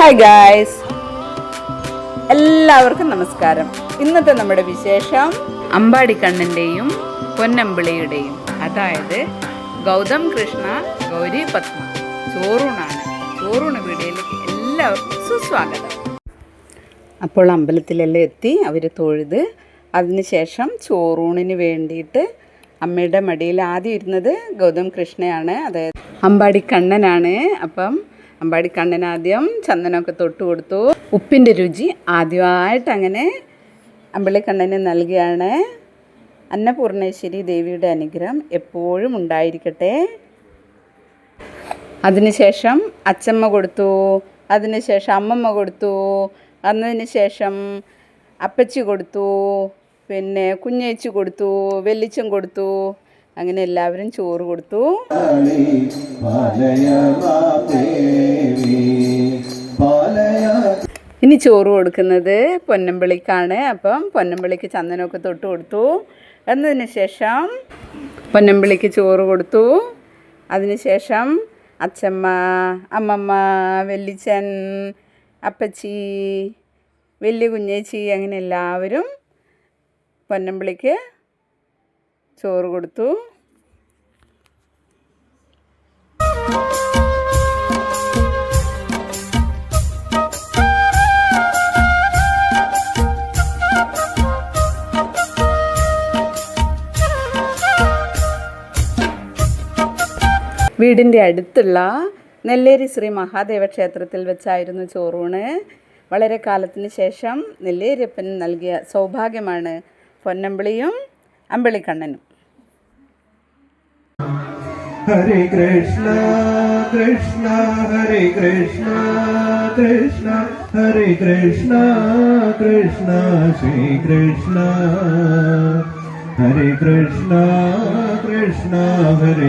Hi guys, എല്ലാവർക്കും നമസ്കാരം. ഇന്നത്തെ നമ്മുടെ വിശേഷം അമ്പാടിക്കണ്ണൻ്റെയും പൊന്നമ്പിളിയുടെയും, അതായത് ഗൗതം കൃഷ്ണ ഗൗരി പത്മ ചോറൂണാണ്. ചോറൂണ് വീഡിയോയിലേക്ക് എല്ലാവർക്കും സുസ്വാഗതം. അപ്പോൾ അമ്പലത്തിലെല്ലാം എത്തി അവർ തൊഴുത്, അതിനുശേഷം ചോറൂണിന് വേണ്ടിയിട്ട് അമ്മയുടെ മടിയിൽ ആദ്യം ഇരുന്നത് ഗൗതം കൃഷ്ണയാണ്, അതായത് അമ്പാടിക്കണ്ണനാണ്. അപ്പം അമ്പാടിക്കണ്ണൻ ആദ്യം ചന്ദനമൊക്കെ തൊട്ട് കൊടുത്തു. ഉപ്പിൻ്റെ രുചി ആദ്യമായിട്ട് അങ്ങനെ അമ്പിളിക്കണ്ണന് നൽകിയാണ്. അന്നപൂർണേശ്വരി ദേവിയുടെ അനുഗ്രഹം എപ്പോഴും ഉണ്ടായിരിക്കട്ടെ. അതിനുശേഷം അച്ചമ്മ കൊടുത്തു, അതിനുശേഷം അമ്മമ്മ കൊടുത്തു, അതിനുശേഷം അപ്പച്ചി കൊടുത്തു, പിന്നെ കുഞ്ഞേച്ചി കൊടുത്തു, വെല്ലിച്ചൻ കൊടുത്തു. അങ്ങനെ എല്ലാവരും ചോറ് കൊടുത്തു. ഇനി ചോറ് കൊടുക്കുന്നത് പൊന്നമ്പിളിക്കാണ്. അപ്പം പൊന്നമ്പിളിക്ക് ചന്ദനമൊക്കെ തൊട്ട് കൊടുത്തു. എന്നതിന് ശേഷം പൊന്നമ്പിളിക്ക് ചോറ് കൊടുത്തു. അതിനുശേഷം അച്ചമ്മ, അമ്മമ്മ, വെല്ലിച്ചൻ, അപ്പച്ചി, വലിയ കുഞ്ഞേച്ചി, അങ്ങനെ എല്ലാവരും പൊന്നമ്പിളിക്ക് ചോറ് കൊടുത്തു. വീടിൻ്റെ അടുത്തുള്ള നെല്ലേരി ശ്രീ മഹാദേവ ക്ഷേത്രത്തിൽ വെച്ചായിരുന്നു ചോറൂണ്. വളരെ കാലത്തിന് ശേഷം നെല്ലേരിയപ്പൻ നൽകിയ സൗഭാഗ്യമാണ് പൊന്നമ്പിളിയും അമ്പിളിക്കണ്ണനും. ഹരേ കൃഷ്ണ കൃഷ്ണ ഹരേ കൃഷ്ണ കൃഷ്ണ ഹരേ കൃഷ്ണ കൃഷ്ണ ശ്രീകൃഷ്ണ ഹരേ കൃഷ്ണ കൃഷ്ണ ഹരേ